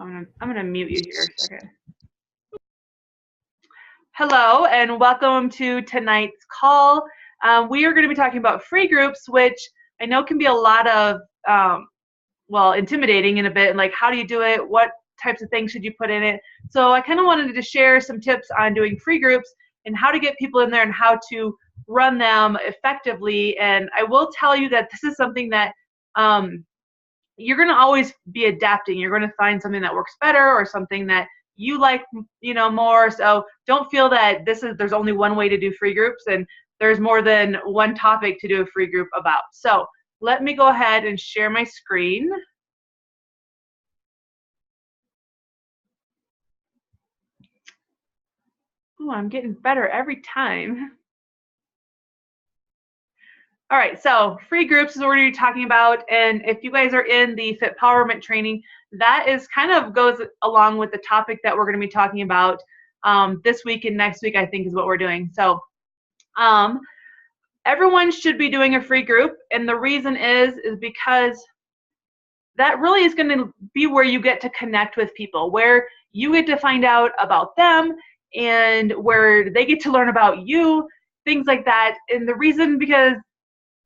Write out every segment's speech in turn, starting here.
I'm gonna mute you here a second. Hello and welcome to tonight's call. We are going to be talking about free groups, which I know can be a lot of intimidating in a bit. Like, how do you do it? What types of things should you put in it? So I kind of wanted to share some tips on doing free groups and how to get people in there and how to run them effectively. And I will tell you that this is something that you're going to always be adapting. You're going to find something that works better or something that you like, more. So don't feel that there's only one way to do free groups and there's more than one topic to do a free group about. So let me go ahead and share my screen. Oh, I'm getting better every time. All right, so free groups is what we're going to be talking about. And if you guys are in the Fit Powerment training, that is kind of goes along with the topic that we're going to be talking about this week and next week, I think is what we're doing. So everyone should be doing a free group. And the reason is because that really is going to be where you get to connect with people, where you get to find out about them and where they get to learn about you, things like that. And the reason, because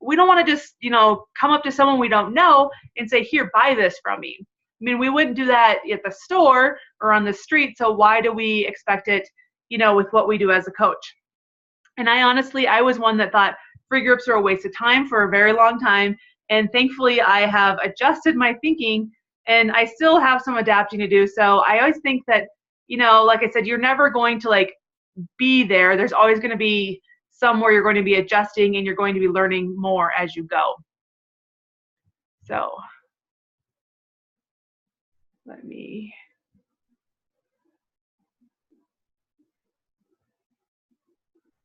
we don't want to just, come up to someone we don't know and say, here, buy this from me. I mean, we wouldn't do that at the store or on the street. So why do we expect it, with what we do as a coach? And I was one that thought free groups are a waste of time for a very long time. And thankfully, I have adjusted my thinking and I still have some adapting to do. So I always think that, like I said, you're never going to be there. There's always going to be somewhere you're going to be adjusting and you're going to be learning more as you go. So let me.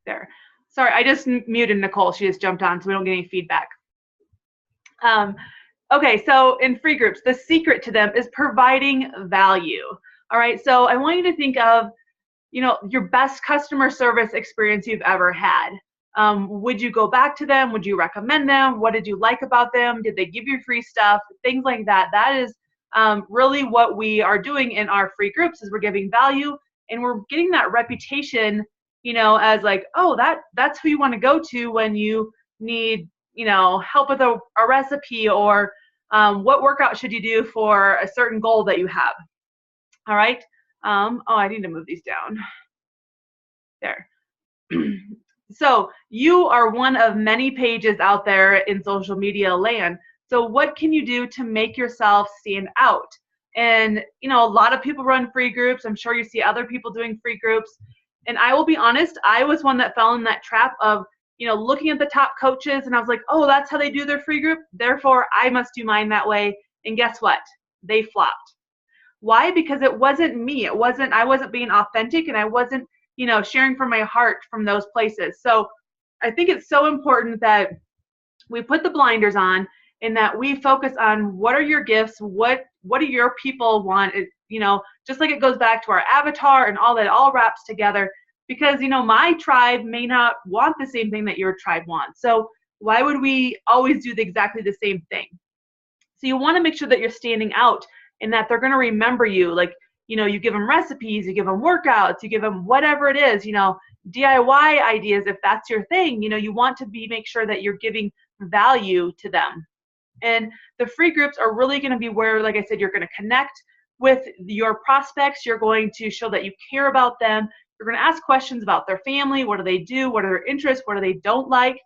There. Sorry, I just muted Nicole. She just jumped on so we don't get any feedback. Okay, so in free groups, the secret to them is providing value. All right, so I want you to think of your best customer service experience you've ever had. Would you go back to them? Would you recommend them? What did you like about them? Did they give you free stuff? Things like that. That is really what we are doing in our free groups, is we're giving value and we're getting that reputation, as oh, that's who you want to go to when you need, help with a recipe, or what workout should you do for a certain goal that you have. All right. Oh, I need to move these down. There. So you are one of many pages out there in social media land. So what can you do to make yourself stand out? And, a lot of people run free groups. I'm sure you see other people doing free groups. And I will be honest, I was one that fell in that trap of, looking at the top coaches and I was like, oh, that's how they do their free group. Therefore, I must do mine that way. And guess what? They flopped. Why? Because it wasn't me. I wasn't being authentic and I wasn't, sharing from my heart from those places. So I think it's so important that we put the blinders on and that we focus on what are your gifts, what do your people want, just like it goes back to our avatar and all that all wraps together, because, my tribe may not want the same thing that your tribe wants. So why would we always do exactly the same thing? So you want to make sure that you're standing out and that they're going to remember you. You give them recipes, you give them workouts, you give them whatever it is, DIY ideas, if that's your thing. You want to make sure that you're giving value to them. And the free groups are really going to be where, like I said, you're going to connect with your prospects. You're going to show that you care about them. You're going to ask questions about their family. What do they do? What are their interests? What do they don't like?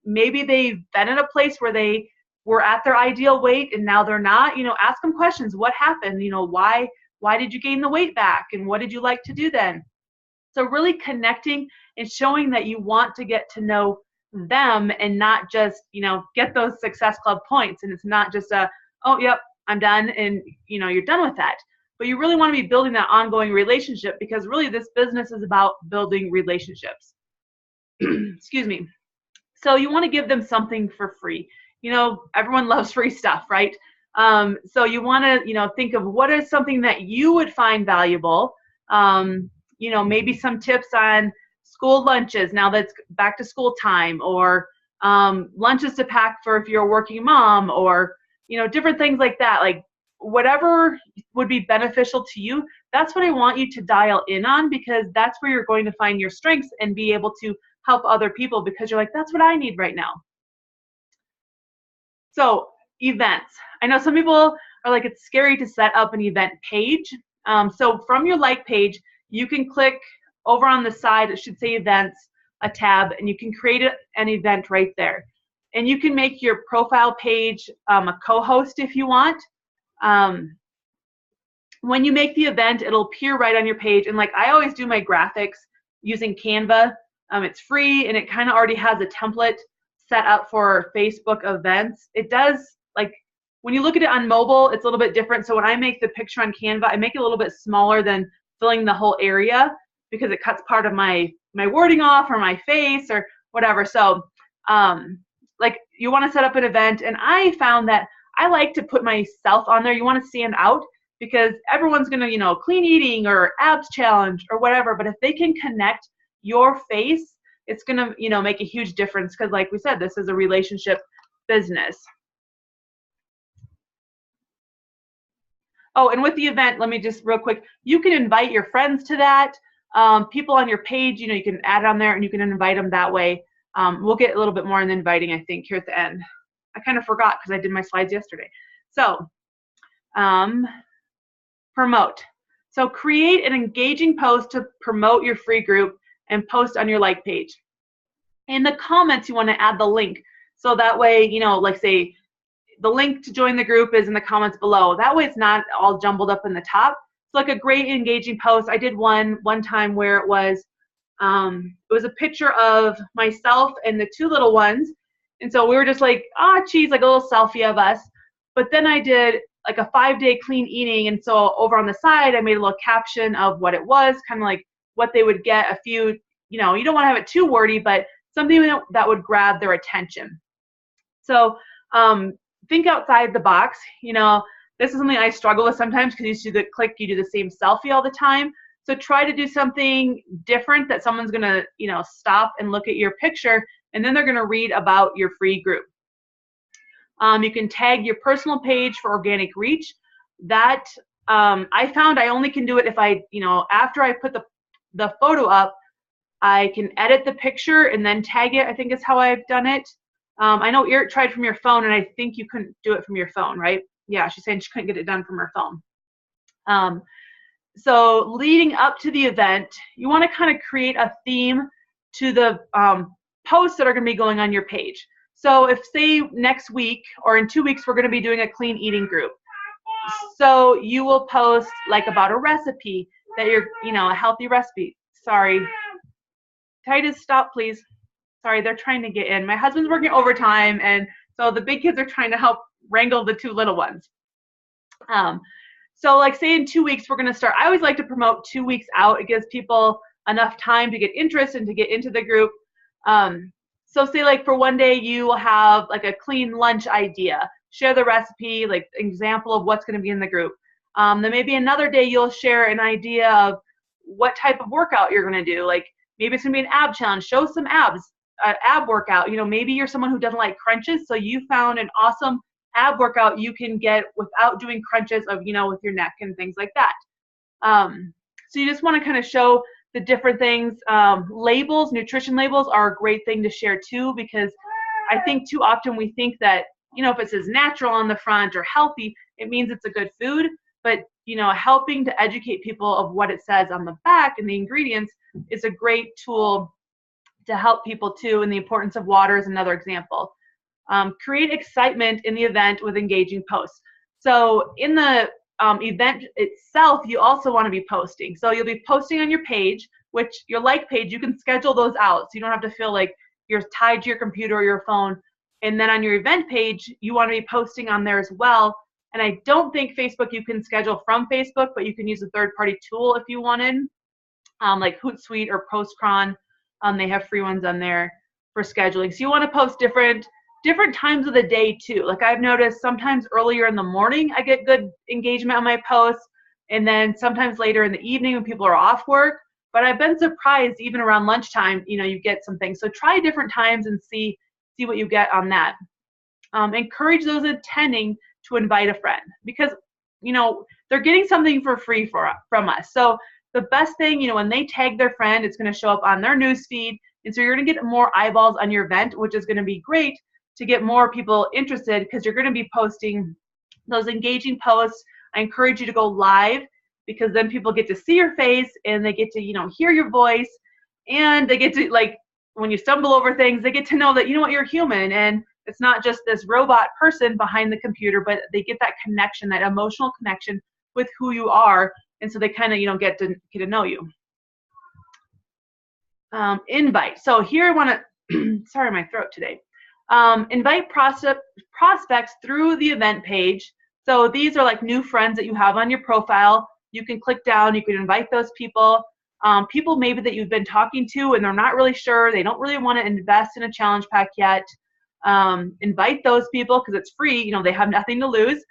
Maybe they've been in a place where they were at their ideal weight and now they're not. Ask them questions. What happened? Why did you gain the weight back? And what did you like to do then? So really connecting and showing that you want to get to know them and not just, get those Success Club points. And it's not just oh, yep, I'm done. And, you're done with that. But you really want to be building that ongoing relationship, because really this business is about building relationships. Excuse me. So you want to give them something for free. Everyone loves free stuff, right? So you want to, think of what is something that you would find valuable. Maybe some tips on school lunches now that's back to school time, or lunches to pack for if you're a working mom, or different things like that. Like whatever would be beneficial to you, that's what I want you to dial in on, because that's where you're going to find your strengths and be able to help other people, because you're like, that's what I need right now. So events. I know some people are like, it's scary to set up an event page. So from your like page, you can click over on the side, it should say events, a tab, and you can create an event right there. And you can make your profile page a co-host if you want. When you make the event, it'll appear right on your page. And like I always do my graphics using Canva. It's free, and it kind of already has a template set up for Facebook events. It does, like, when you look at it on mobile, it's a little bit different. So when I make the picture on Canva, I make it a little bit smaller than filling the whole area, because it cuts part of my wording off, or my face, or whatever. So like, you want to set up an event, and I found that I like to put myself on there. You want to stand out, because everyone's going to, clean eating or abs challenge or whatever. But if they can connect your face, it's going to, make a huge difference, because like we said, this is a relationship business. Oh, and with the event, let me just real quick, you can invite your friends to that. People on your page, you can add it on there, and you can invite them that way. We'll get a little bit more in the inviting, I think, here at the end. I kind of forgot because I did my slides yesterday. So promote. So create an engaging post to promote your free group and post on your like page. In the comments, you want to add the link. So that way, like say the link to join the group is in the comments below. That way it's not all jumbled up in the top. It's like a great engaging post. I did one time where it was a picture of myself and the two little ones. And so we were just like, geez, like a little selfie of us. But then I did like a 5-day clean eating. And so over on the side, I made a little caption of what it was, kind of like what they would get, a few, you don't want to have it too wordy, but something that would grab their attention. So think outside the box. This is something I struggle with sometimes, because you do the same selfie all the time. So try to do something different that someone's going to, stop and look at your picture, and then they're going to read about your free group. You can tag your personal page for organic reach. That I found I only can do it if I, after I put the photo up, I can edit the picture and then tag it, I think is how I've done it. I know Eric tried from your phone, and I think you couldn't do it from your phone, right? Yeah, she's saying she couldn't get it done from her phone. So leading up to the event, you want to kind of create a theme to the posts that are going to be going on your page. So if, say, next week or in 2 weeks, we're going to be doing a clean eating group. So you will post like about a recipe that you're, a healthy recipe. Sorry. Titus, stop, please. Sorry, they're trying to get in. My husband's working overtime, and so the big kids are trying to help wrangle the two little ones. So like say in 2 weeks, we're going to start. I always like to promote 2 weeks out. It gives people enough time to get interest and to get into the group. So say like for one day, you will have like a clean lunch idea. Share the recipe, like example of what's going to be in the group. Then maybe another day you'll share an idea of what type of workout you're going to do. Like maybe it's going to be an ab challenge. Show some abs, ab workout. Maybe you're someone who doesn't like crunches, so you found an awesome ab workout you can get without doing crunches of, with your neck and things like that. So you just want to kind of show the different things. Labels, nutrition labels are a great thing to share too, because I think too often we think that, if it says natural on the front or healthy, it means it's a good food. But, helping to educate people of what it says on the back and the ingredients is a great tool to help people too. And the importance of water is another example. Create excitement in the event with engaging posts. So in the event itself, you also want to be posting. So you'll be posting on your page, which your like page, you can schedule those out. So you don't have to feel like you're tied to your computer or your phone. And then on your event page, you want to be posting on there as well. And I don't think Facebook you can schedule from Facebook, but you can use a third-party tool if you wanted, like Hootsuite or Postcron. They have free ones on there for scheduling. So you want to post different times of the day too. Like I've noticed sometimes earlier in the morning I get good engagement on my posts, and then sometimes later in the evening when people are off work. But I've been surprised even around lunchtime, you get some things. So try different times and see what you get on that. Encourage those attending to invite a friend, because they're getting something for free from us. So the best thing, when they tag their friend, it's going to show up on their news feed. And so you're going to get more eyeballs on your event, which is going to be great to get more people interested, because you're going to be posting those engaging posts. I encourage you to go live, because then people get to see your face and they get to, hear your voice, and they get to, like, when you stumble over things, they get to know that, you're human, and it's not just this robot person behind the computer, but they get that connection, that emotional connection with who you are. And so they kind of, get to know you. Invite. So here I want to, sorry, my throat today. Invite prospects through the event page. So these are like new friends that you have on your profile. You can click down, you can invite those people. People maybe that you've been talking to and they're not really sure, they don't really want to invest in a challenge pack yet. Invite those people because it's free, they have nothing to lose.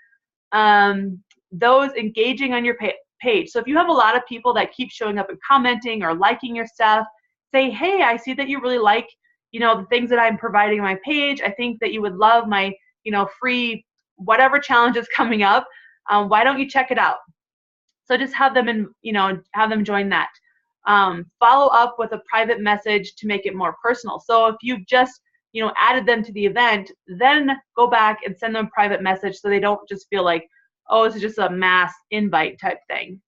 Those engaging on your page. So if you have a lot of people that keep showing up and commenting or liking your stuff, say, hey, I see that you really like, the things that I'm providing on my page. I think that you would love my, free whatever challenge is coming up. Why don't you check it out? So just have them have them join that. Follow up with a private message to make it more personal. So if you've just, added them to the event, then go back and send them a private message so they don't just feel like, oh, this is just a mass invite type thing.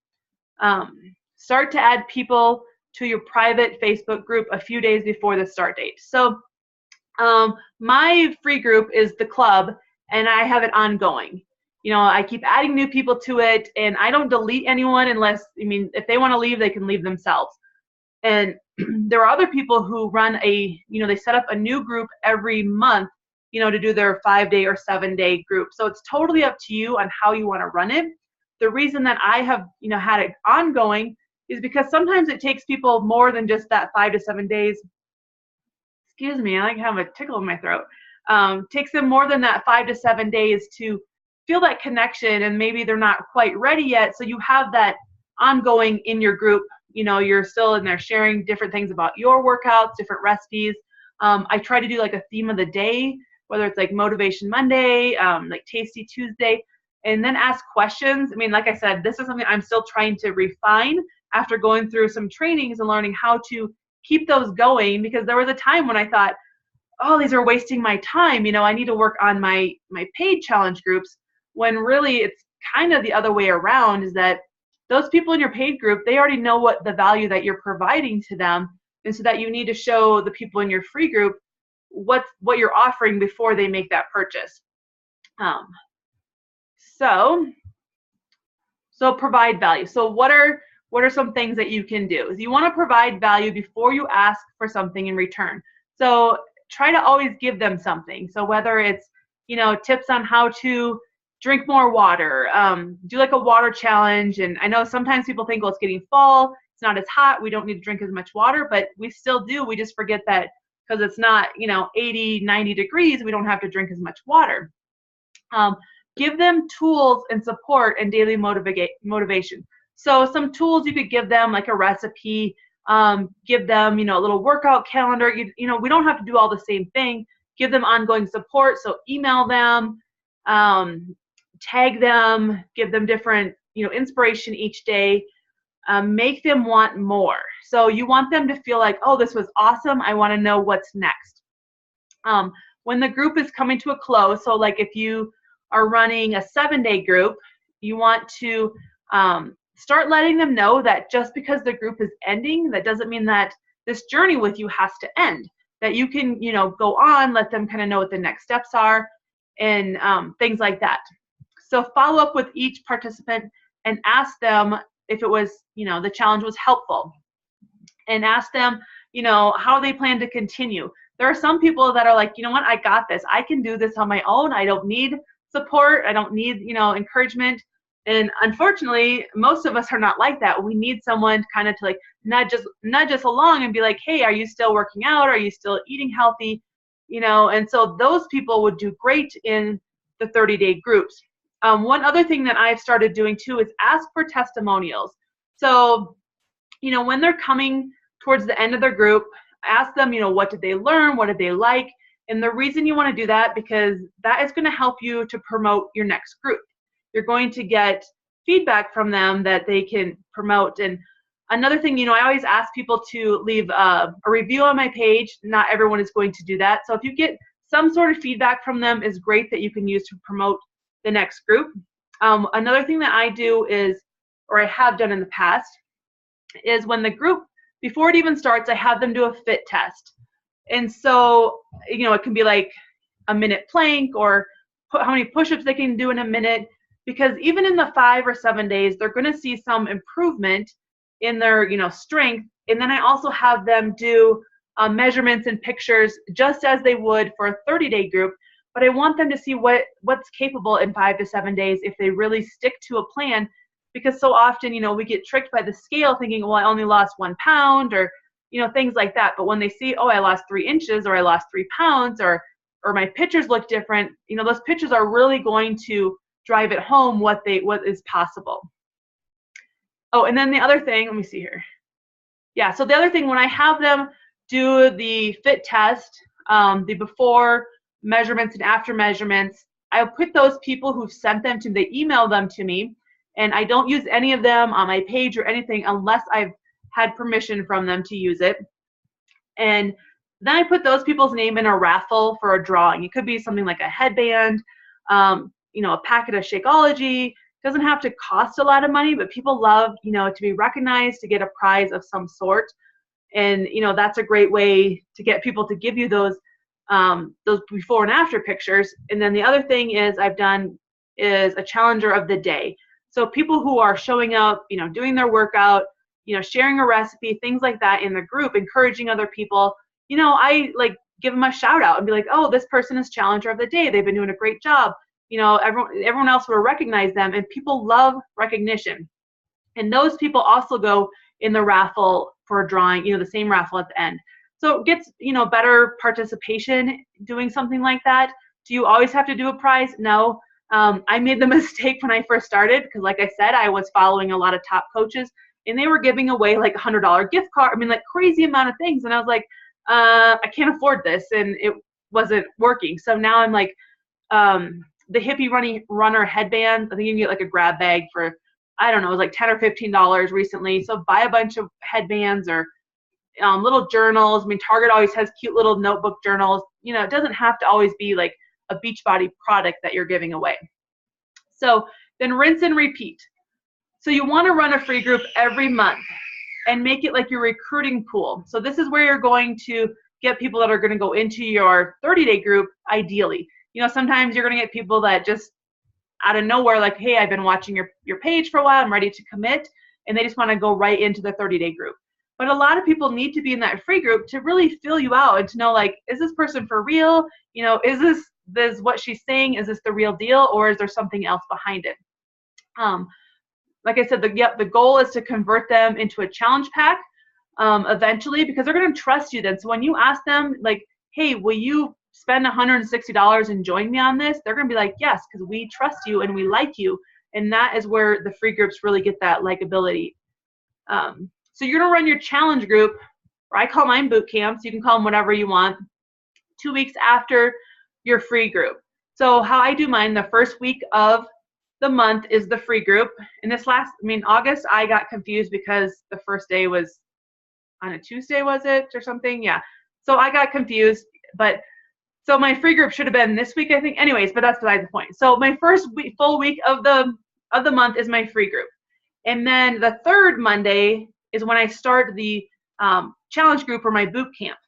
Start to add people to your private Facebook group a few days before the start date. So my free group is the club, and I have it ongoing. I keep adding new people to it, and I don't delete anyone unless, if they want to leave, they can leave themselves. And there are other people who run they set up a new group every month, to do their 5-day or 7-day group. So it's totally up to you on how you want to run it. The reason that I have, had it ongoing is because sometimes it takes people more than just that 5 to 7 days. Excuse me, I have a tickle in my throat. Takes them more than that 5 to 7 days to feel that connection, and maybe they're not quite ready yet. So you have that ongoing in your group. You're still in there sharing different things about your workouts, different recipes. I try to do like a theme of the day, whether it's like Motivation Monday, like Tasty Tuesday, and then ask questions. Like I said, this is something I'm still trying to refine after going through some trainings and learning how to keep those going, because there was a time when I thought, oh, these are wasting my time. I need to work on my paid challenge groups, when really it's kind of the other way around, is that those people in your paid group, they already know what the value that you're providing to them. And so that you need to show the people in your free group what you're offering before they make that purchase. So provide value. So what are some things that you can do? Is you want to provide value before you ask for something in return. So try to always give them something. So whether it's, tips on how to drink more water, do like a water challenge. And I know sometimes people think, well, it's getting fall, it's not as hot, we don't need to drink as much water, but we still do. We just forget that because it's not, 80, 90 degrees, we don't have to drink as much water. Give them tools and support and daily motivation. So some tools you could give them, like a recipe, give them, a little workout calendar. We don't have to do all the same thing. Give them ongoing support. So email them, tag them, give them different, inspiration each day. Make them want more. So you want them to feel like, oh, this was awesome, I want to know what's next. When the group is coming to a close, so like if you are running a 7-day group, you want to start letting them know that just because the group is ending, that doesn't mean that this journey with you has to end. That you can, go on, let them kind of know what the next steps are, and things like that. So follow up with each participant and ask them if it was, the challenge was helpful, and ask them, how they plan to continue. There are some people that are like, you know what, I got this. I can do this on my own. I don't need support. I don't need, encouragement. And unfortunately, most of us are not like that. We need someone kind of to like nudge us along and be like, hey, are you still working out? Are you still eating healthy? And so those people would do great in the 30-day groups. One other thing that I've started doing too is ask for testimonials. So, when they're coming towards the end of their group, ask them, what did they learn? What did they like? And the reason you want to do that, because that is going to help you to promote your next group. you're going to get feedback from them that they can promote. And another thing, you know, I always ask people to leave a review on my page. Not everyone is going to do that. So if you get some sort of feedback from them, is great that you can use to promote the next group. Another thing that I do is, or I have done in the past, is when the group, before it even starts, I have them do a fit test. And so, you know, it can be like a minute plank or how many push-ups they can do in a minute, because even in the 5 or 7 days, they're going to see some improvement in their, you know, strength. And then I also have them do measurements and pictures just as they would for a 30-day group, but I want them to see what's capable in 5 to 7 days if they really stick to a plan. Because so often, you know, we get tricked by the scale thinking, well, I only lost 1 pound, or, you know, things like that. But when they see, oh, I lost 3 inches, or I lost 3 pounds, or my pictures look different, you know, those pictures are really going to drive it home what is possible. Oh, and then the other thing, let me see here. Yeah, so the other thing, when I have them do the fit test, the before measurements and after measurements, I'll put those people who've sent them to, they email them to me, and I don't use any of them on my page or anything unless I've had permission from them to use it. And then I put those people's name in a raffle for a drawing. It could be something like a headband, you know, a packet of Shakeology. It doesn't have to cost a lot of money, but people love, you know, to be recognized, to get a prize of some sort. And, you know, that's a great way to get people to give you those before and after pictures. And then the other thing is I've done is a challenger of the day. So people who are showing up, you know, doing their workout, you know, sharing a recipe, things like that in the group, encouraging other people, you know, I like give them a shout out and be like, oh, this person is challenger of the day. They've been doing a great job. You know, everyone else will recognize them, and people love recognition. And those people also go in the raffle for a drawing, you know, the same raffle at the end. So it gets, you know, better participation doing something like that. Do you always have to do a prize? No. I made the mistake when I first started because, like I said, I was following a lot of top coaches, and they were giving away like $100 gift card. I mean, like crazy amount of things. And I was like, I can't afford this. And it wasn't working. So now I'm like, the Hippie Runner headband, I think you can get like a grab bag for, I don't know, it was like $10 or $15 recently. So buy a bunch of headbands or little journals. I mean, Target always has cute little notebook journals. You know, it doesn't have to always be like a Beachbody product that you're giving away. So then rinse and repeat. So you want to run a free group every month and make it like your recruiting pool. So this is where you're going to get people that are going to go into your 30-day group ideally. You know, sometimes you're going to get people that just out of nowhere, like, hey, I've been watching your page for a while, I'm ready to commit, and they just want to go right into the 30-day group. But a lot of people need to be in that free group to really fill you out and to know, like, is this person for real? You know, is this what she's saying? Is this the real deal, or is there something else behind it? Like I said, the goal is to convert them into a challenge pack eventually, because they're going to trust you then. So when you ask them, like, hey, will you spend $160 and join me on this? They're going to be like, yes, because we trust you and we like you. And that is where the free groups really get that likability. So you're going to run your challenge group, or I call mine boot camps. You can call them whatever you want, 2 weeks after your free group. So how I do mine, the first week of the month is the free group. And August, I got confused because the first day was on a Tuesday, was it, or something? Yeah. So I got confused, so my free group should have been this week, I think. Anyways, but that's beside the point. So my first full week of the month is my free group. And then the third Monday is when I start the challenge group or my boot camp.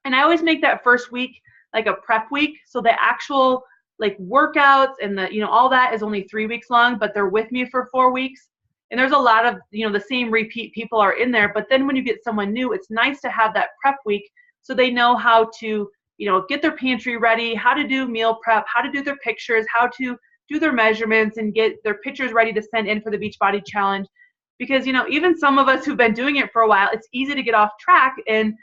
And I always make that first week like a prep week. So the actual like workouts and all that is only 3 weeks long, but they're with me for 4 weeks. And there's a lot of, the same repeat people are in there. But then when you get someone new, it's nice to have that prep week so they know how to, get their pantry ready, how to do meal prep, how to do their pictures, how to do their measurements and get their pictures ready to send in for the Beachbody Challenge. Because, even some of us who've been doing it for a while, it's easy to get off track and,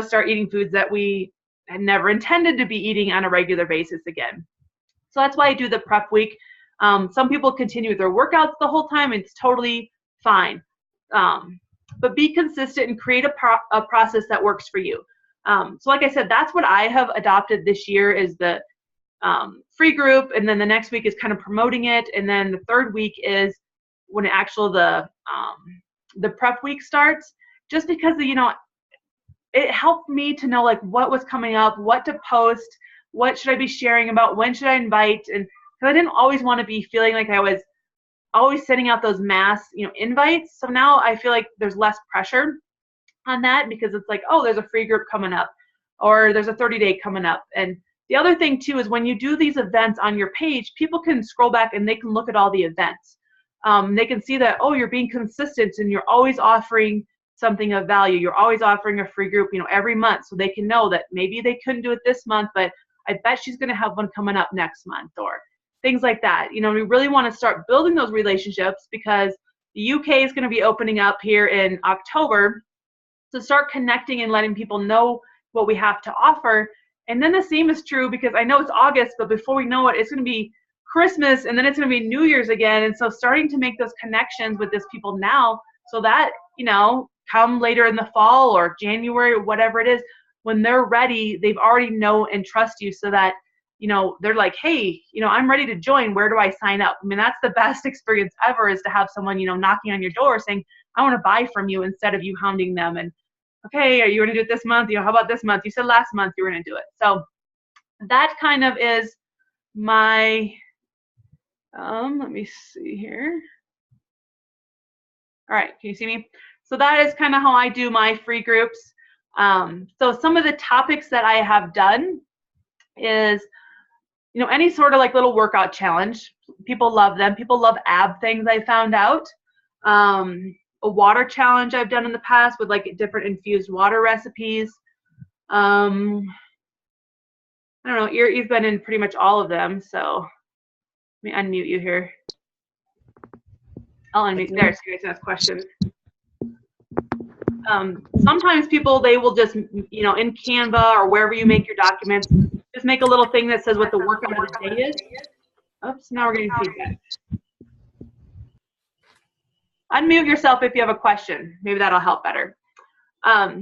start eating foods that we had never intended to be eating on a regular basis again. So that's why I do the prep week. Some people continue with their workouts the whole time, and it's totally fine. But be consistent and create a process that works for you. So like I said, that's what I have adopted this year is the free group, and then the next week is kind of promoting it, and then the third week is when the prep week starts. Just because it helped me to know like what was coming up, what to post, what should I be sharing about, when should I invite, and because I didn't always want to be feeling like I was always sending out those mass invites. So now I feel like there's less pressure on that, because it's like, oh, there's a free group coming up, or there's a 30-day coming up. And the other thing too is when you do these events on your page, people can scroll back and they can look at all the events. They can see that, oh, you're being consistent and you're always offering something of value. You're always offering a free group, every month, so they can know that maybe they couldn't do it this month, but I bet she's going to have one coming up next month, or things like that. We really want to start building those relationships, because the UK is going to be opening up here in October. So start connecting and letting people know what we have to offer. And then the same is true, because I know it's August, but before we know it, it's going to be Christmas, and then it's going to be New Year's again. And so starting to make those connections with these people now, so that, come later in the fall or January or whatever it is, when they're ready, they've already know and trust you, so that, they're like, hey, I'm ready to join. Where do I sign up? I mean, that's the best experience ever, is to have someone, knocking on your door saying, I want to buy from you, instead of you hounding them and, okay, are you going to do it this month? How about this month? You said last month you were going to do it. So that kind of is my, let me see here. All right, can you see me? So that is kind of how I do my free groups. So some of the topics that I have done is, any sort of like little workout challenge. People love them. People love ab things, I found out. A water challenge I've done in the past with like different infused water recipes. I don't know, you've been in pretty much all of them, so let me unmute you here. I'll unmute there so you guys can ask questions. Sometimes people, they will just, in Canva or wherever you make your documents, just make a little thing that says what the workout of the day is. Oops, now we're getting feedback. Unmute yourself if you have a question. Maybe that'll help better. But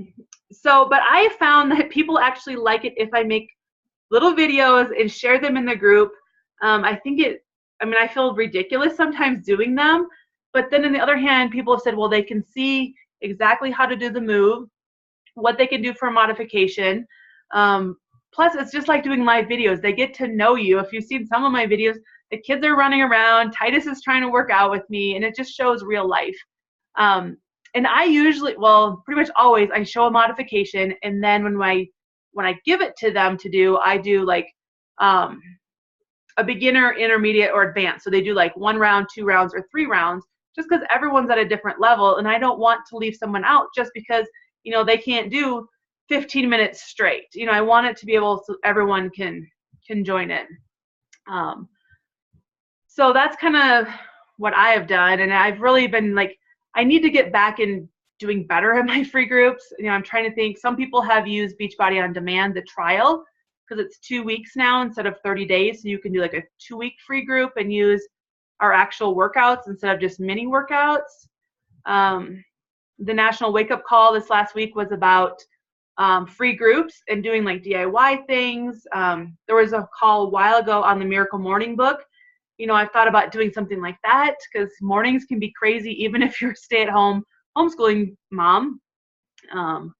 I found that people actually like it if I make little videos and share them in the group. I feel ridiculous sometimes doing them, but then on the other hand, people have said, well, they can see exactly how to do the move, what they can do for a modification. Plus, it's just like doing live videos. They get to know you. If you've seen some of my videos, the kids are running around, Titus is trying to work out with me, and it just shows real life. And I usually, pretty much always, I show a modification, and then when I give it to them to do, I do like a beginner, intermediate, or advanced. So they do like 1 round, 2 rounds, or 3 rounds, just because everyone's at a different level, and I don't want to leave someone out just because, they can't do 15 minutes straight. I want it to be able to, everyone can join in. So that's kind of what I have done, and I've really been like, I need to get back in doing better at my free groups. I'm trying to think. Some people have used Beachbody On Demand, the trial, because it's 2 weeks now instead of 30 days. So you can do like a 2-week free group and use our actual workouts instead of just mini workouts. The National Wake Up Call this last week was about free groups and doing like DIY things. There was a call a while ago on the Miracle Morning book. I've thought about doing something like that, because mornings can be crazy even if you're a stay-at-home homeschooling mom. So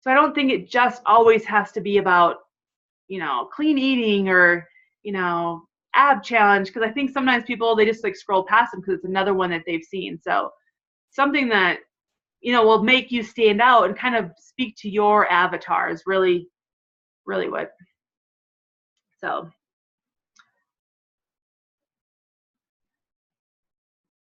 I don't think it just always has to be about, clean eating or, ab challenge, because I think sometimes people, they just like scroll past them because it's another one that they've seen. So something that, will make you stand out and kind of speak to your avatar is really, really what. So